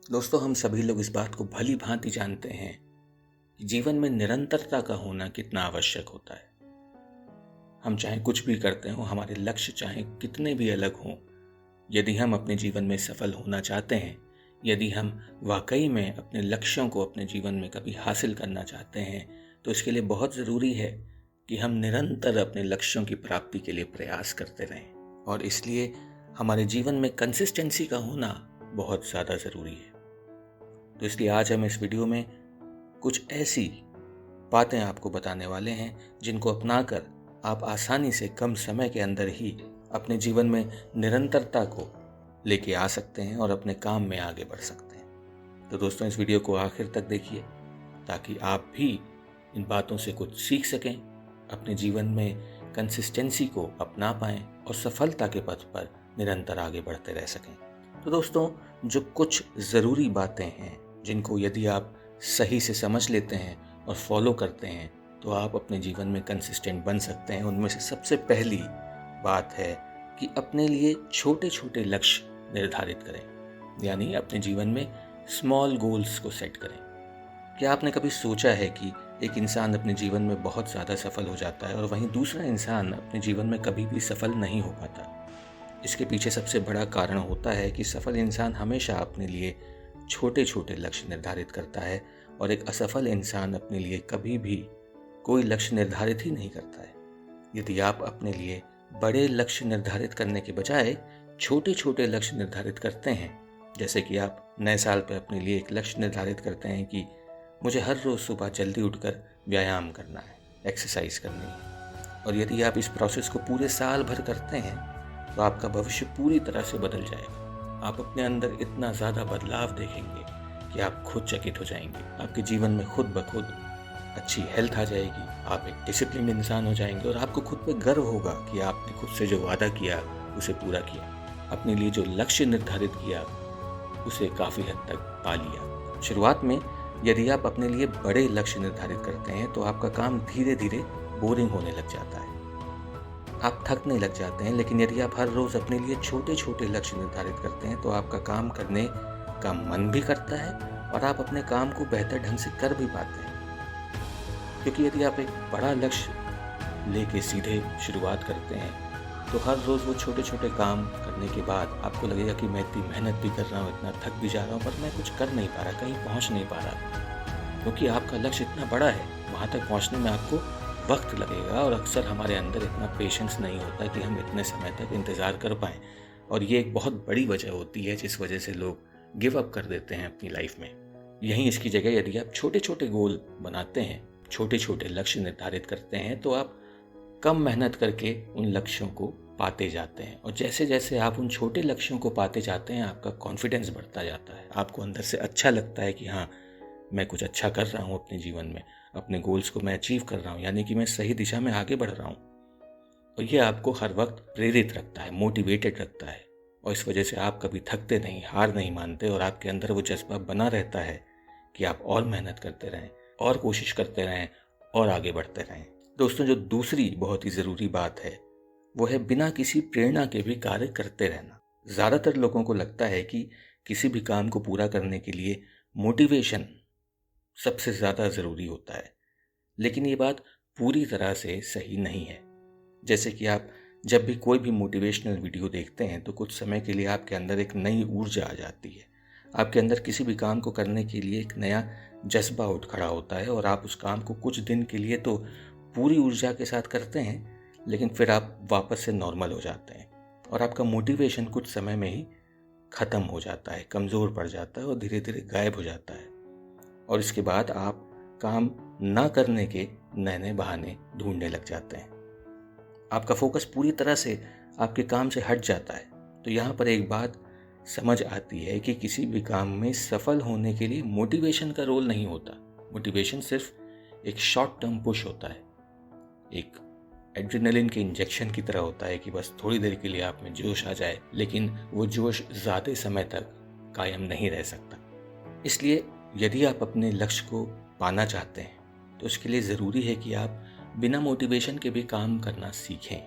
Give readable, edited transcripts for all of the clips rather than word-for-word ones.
दोस्तों, हम सभी लोग इस बात को भली भांति जानते हैं कि जीवन में निरंतरता का होना कितना आवश्यक होता है। हम चाहे कुछ भी करते हो, हमारे लक्ष्य चाहे कितने भी अलग हों, यदि हम अपने जीवन में सफल होना चाहते हैं, यदि हम वाकई में अपने लक्ष्यों को अपने जीवन में कभी हासिल करना चाहते हैं, तो इसके लिए बहुत ज़रूरी है कि हम निरंतर अपने लक्ष्यों की प्राप्ति के लिए प्रयास करते रहें। और इसलिए हमारे जीवन में कंसिस्टेंसी का होना बहुत ज़्यादा ज़रूरी है। तो इसलिए आज हम इस वीडियो में कुछ ऐसी बातें आपको बताने वाले हैं जिनको अपनाकर आप आसानी से कम समय के अंदर ही अपने जीवन में निरंतरता को लेके आ सकते हैं और अपने काम में आगे बढ़ सकते हैं। तो दोस्तों, इस वीडियो को आखिर तक देखिए ताकि आप भी इन बातों से कुछ सीख सकें, अपने जीवन में कंसिस्टेंसी को अपना पाएं और सफलता के पथ पर निरंतर आगे बढ़ते रह सकें। तो दोस्तों, जो कुछ ज़रूरी बातें हैं जिनको यदि आप सही से समझ लेते हैं और फॉलो करते हैं तो आप अपने जीवन में कंसिस्टेंट बन सकते हैं। उनमें से सबसे पहली बात है कि अपने लिए छोटे छोटे लक्ष्य निर्धारित करें, यानी अपने जीवन में स्मॉल गोल्स को सेट करें। क्या आपने कभी सोचा है कि एक इंसान अपने जीवन में बहुत ज़्यादा सफल हो जाता है और वहीं दूसरा इंसान अपने जीवन में कभी भी सफल नहीं हो पाता? इसके पीछे सबसे बड़ा कारण होता है कि सफल इंसान हमेशा अपने लिए छोटे छोटे लक्ष्य निर्धारित करता है और एक असफल इंसान अपने लिए कभी भी कोई लक्ष्य निर्धारित ही नहीं करता है। यदि आप अपने लिए बड़े लक्ष्य निर्धारित करने के बजाय छोटे छोटे लक्ष्य निर्धारित करते हैं, जैसे कि आप नए साल पर अपने लिए एक लक्ष्य निर्धारित करते हैं कि मुझे हर रोज़ सुबह जल्दी उठकर व्यायाम करना है, एक्सरसाइज करनी है, और यदि आप इस प्रोसेस को पूरे साल भर करते हैं तो आपका भविष्य पूरी तरह से बदल जाएगा। आप अपने अंदर इतना ज़्यादा बदलाव देखेंगे कि आप खुद चकित हो जाएंगे। आपके जीवन में खुद ब खुद अच्छी हेल्थ आ जाएगी, आप एक डिसिप्लिन इंसान हो जाएंगे और आपको खुद पे गर्व होगा कि आपने खुद से जो वादा किया उसे पूरा किया, अपने लिए जो लक्ष्य निर्धारित किया उसे काफ़ी हद तक पा लिया। शुरुआत में यदि आप अपने लिए बड़े लक्ष्य निर्धारित करते हैं तो आपका काम धीरे धीरे बोरिंग होने लग जाता है, आप थकने लग जाते हैं। लेकिन यदि आप हर रोज़ अपने लिए छोटे छोटे लक्ष्य निर्धारित करते हैं तो आपका काम करने का मन भी करता है और आप अपने काम को बेहतर ढंग से कर भी पाते हैं। क्योंकि यदि आप एक बड़ा लक्ष्य लेके सीधे शुरुआत करते हैं तो हर रोज़ वो छोटे छोटे काम करने के बाद आपको लगेगा कि मैं इतनी मेहनत भी कर रहा हूँ, इतना थक भी जा रहा हूँ, पर मैं कुछ कर नहीं पा रहा, कहीं पहुँच नहीं पा रहा, क्योंकि आपका लक्ष्य इतना बड़ा है। वहाँ तक पहुँचने में आपको वक्त लगेगा और अक्सर हमारे अंदर इतना पेशेंस नहीं होता कि हम इतने समय तक इंतज़ार कर पाएँ। और ये एक बहुत बड़ी वजह होती है जिस वजह से लोग गिव अप कर देते हैं अपनी लाइफ में। यहीं इसकी जगह यदि आप छोटे छोटे गोल बनाते हैं, छोटे छोटे लक्ष्य निर्धारित करते हैं, तो आप कम मेहनत करके उन लक्ष्यों को पाते जाते हैं। और जैसे जैसे आप उन छोटे लक्ष्यों को पाते जाते हैं, आपका कॉन्फिडेंस बढ़ता जाता है, आपको अंदर से अच्छा लगता है कि हाँ, मैं कुछ अच्छा कर रहा हूँ अपने जीवन में, अपने गोल्स को मैं अचीव कर रहा हूँ, यानी कि मैं सही दिशा में आगे बढ़ रहा हूँ। और ये आपको हर वक्त प्रेरित रखता है, मोटिवेटेड रखता है, और इस वजह से आप कभी थकते नहीं, हार नहीं मानते, और आपके अंदर वो जज्बा बना रहता है कि आप और मेहनत करते रहें और कोशिश करते रहें और आगे बढ़ते रहें। दोस्तों, जो दूसरी बहुत ही ज़रूरी बात है वो है बिना किसी प्रेरणा के भी कार्य करते रहना। ज़्यादातर लोगों को लगता है कि किसी भी काम को पूरा करने के लिए मोटिवेशन सबसे ज़्यादा ज़रूरी होता है, लेकिन ये बात पूरी तरह से सही नहीं है। जैसे कि आप जब भी कोई भी मोटिवेशनल वीडियो देखते हैं तो कुछ समय के लिए आपके अंदर एक नई ऊर्जा आ जाती है, आपके अंदर किसी भी काम को करने के लिए एक नया जज्बा उठ खड़ा होता है और आप उस काम को कुछ दिन के लिए तो पूरी ऊर्जा के साथ करते हैं, लेकिन फिर आप वापस से नॉर्मल हो जाते हैं और आपका मोटिवेशन कुछ समय में ही ख़त्म हो जाता है, कमज़ोर पड़ जाता है और धीरे धीरे गायब हो जाता है। और इसके बाद आप काम ना करने के नए नए बहाने ढूंढने लग जाते हैं, आपका फोकस पूरी तरह से आपके काम से हट जाता है। तो यहाँ पर एक बात समझ आती है कि किसी भी काम में सफल होने के लिए मोटिवेशन का रोल नहीं होता। मोटिवेशन सिर्फ एक शॉर्ट टर्म पुश होता है, एक एड्रेनलिन के इंजेक्शन की तरह होता है कि बस थोड़ी देर के लिए आप में जोश आ जाए, लेकिन वो जोश ज़्यादा समय तक कायम नहीं रह सकता। इसलिए यदि आप अपने लक्ष्य को पाना चाहते हैं तो इसके लिए ज़रूरी है कि आप बिना मोटिवेशन के भी काम करना सीखें।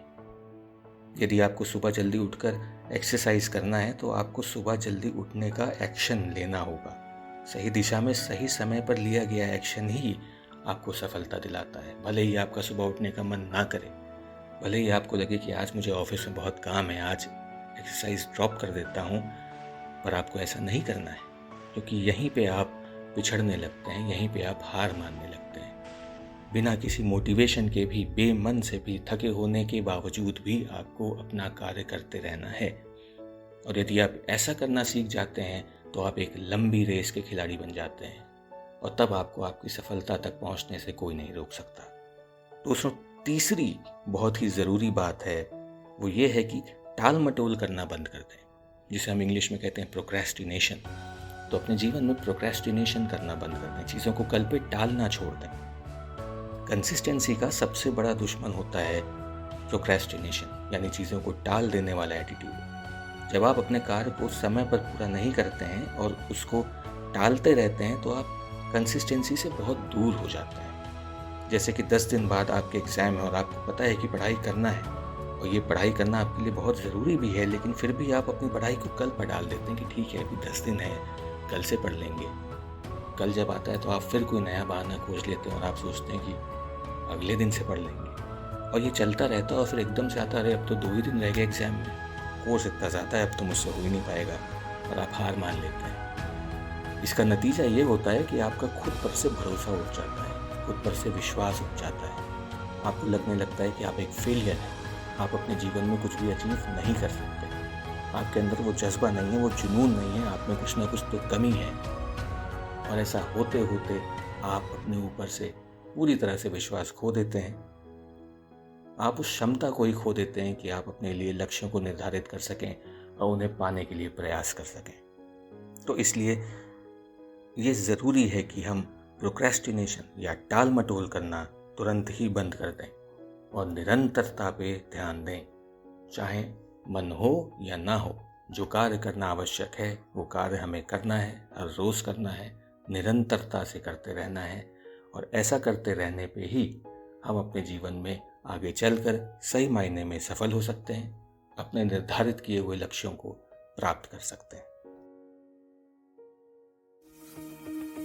यदि आपको सुबह जल्दी उठकर एक्सरसाइज करना है तो आपको सुबह जल्दी उठने का एक्शन लेना होगा। सही दिशा में सही समय पर लिया गया एक्शन ही आपको सफलता दिलाता है। भले ही आपका सुबह उठने का मन ना करे, भले ही आपको लगे कि आज मुझे ऑफिस में बहुत काम है, आज एक्सरसाइज ड्रॉप कर देता हूँ, पर आपको ऐसा नहीं करना है, क्योंकि यहीं पे आप पिछड़ने लगते हैं, यहीं पे आप हार मानने लगते हैं। बिना किसी मोटिवेशन के भी, बेमन से भी, थके होने के बावजूद भी आपको अपना कार्य करते रहना है। और यदि आप ऐसा करना सीख जाते हैं तो आप एक लंबी रेस के खिलाड़ी बन जाते हैं, और तब आपको आपकी सफलता तक पहुंचने से कोई नहीं रोक सकता। दोस्तों, तीसरी बहुत ही ज़रूरी बात है वो ये है कि टाल मटोल करना बंद कर दें, जिसे हम इंग्लिश में कहते हैं प्रोक्रेस्टिनेशन। तो अपने जीवन में प्रोक्रेस्टिनेशन करना बंद कर दें, चीज़ों को कल पे टालना छोड़ दें। कंसिस्टेंसी का सबसे बड़ा दुश्मन होता है प्रोक्रेस्टिनेशन, यानी चीज़ों को टाल देने वाला एटीट्यूड। जब आप अपने कार्य को समय पर पूरा नहीं करते हैं और उसको टालते रहते हैं तो आप कंसिस्टेंसी से बहुत दूर हो जाते हैं। जैसे कि 10 दिन बाद आपके एग्ज़ाम है और आपको पता है कि पढ़ाई करना है, और ये पढ़ाई करना आपके लिए बहुत ज़रूरी भी है, लेकिन फिर भी आप अपनी पढ़ाई को कल पर डाल देते हैं कि ठीक है, अभी 10 दिन है, कल से पढ़ लेंगे। कल जब आता है तो आप फिर कोई नया बहाना खोज लेते हैं और आप सोचते हैं कि अगले दिन से पढ़ लेंगे, और ये चलता रहता है। और फिर एकदम से आता है, अरे अब तो 2 ही दिन रह गए एग्ज़ाम में, कोर्स इतना ज़्यादा है, अब तो मुझसे हो ही नहीं पाएगा, और आप हार मान लेते हैं। इसका नतीजा ये होता है कि आपका खुद पर से भरोसा उठ जाता है, खुद पर से विश्वास उठ जाता है। आपको लगने लगता है कि आप एक फेलियर हैं, आप अपने जीवन में कुछ भी अचीव नहीं कर सकते। आपके अंदर वो जज्बा नहीं है, वो जुनून नहीं है, आप में कुछ ना कुछ तो कमी है। और ऐसा होते होते आप अपने ऊपर से पूरी तरह से विश्वास खो देते हैं। आप उस क्षमता को ही खो देते हैं कि आप अपने लिए लक्ष्यों को निर्धारित कर सकें और उन्हें पाने के लिए प्रयास कर सकें। तो इसलिए ये ज़रूरी है कि हम प्रोक्रेस्टिनेशन या टाल मटोल करना तुरंत ही बंद कर दें और निरंतरता पे ध्यान दें। चाहे मन हो या ना हो, जो कार्य करना आवश्यक है वो कार्य हमें करना है, हर रोज़ करना है, निरंतरता से करते रहना है। और ऐसा करते रहने पे ही हम अपने जीवन में आगे चलकर सही मायने में सफल हो सकते हैं, अपने निर्धारित किए हुए लक्ष्यों को प्राप्त कर सकते हैं।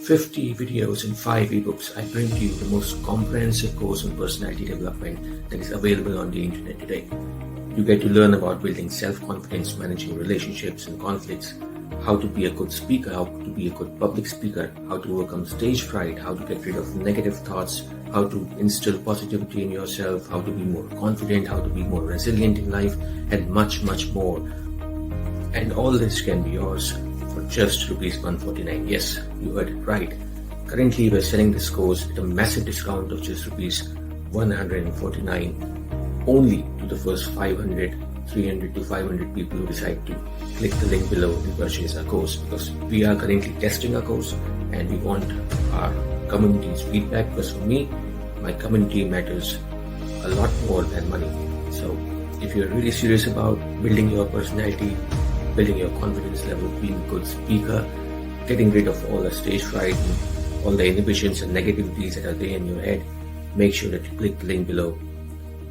50 videos and 5 ebooks, I bring to you the most comprehensive course on personality development that is available on the internet today. You get to learn about building self-confidence, managing relationships and conflicts, how to be a good speaker, how to be a good public speaker, how to overcome stage fright, how to get rid of negative thoughts, how to instill positivity in yourself, how to be more confident, how to be more resilient in life, and much, much more. And all this can be yours for just ₹149. Yes, you heard it right. Currently, we're selling this course at a massive discount of just ₹149 only to the first 500, 300 to 500 people who decide to click the link below and purchase our course, because we are currently testing our course and we want our community's feedback, because for me, my community matters a lot more than money. So if you're really serious about building your personality, building your confidence level, being a good speaker, getting rid of all the stage fright and all the inhibitions and negativities that are there in your head, make sure that you click the link below.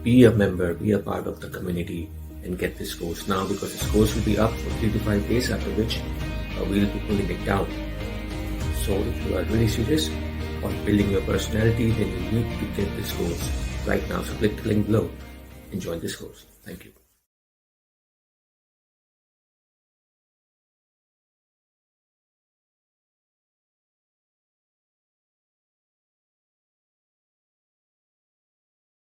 Be a member, be a part of the community and get this course now, because this course will be up for 3 to 5 days, after which we'll be pulling it down. So if you are really serious on building your personality, then you need to get this course right now. So click the link below and join this course. Thank you.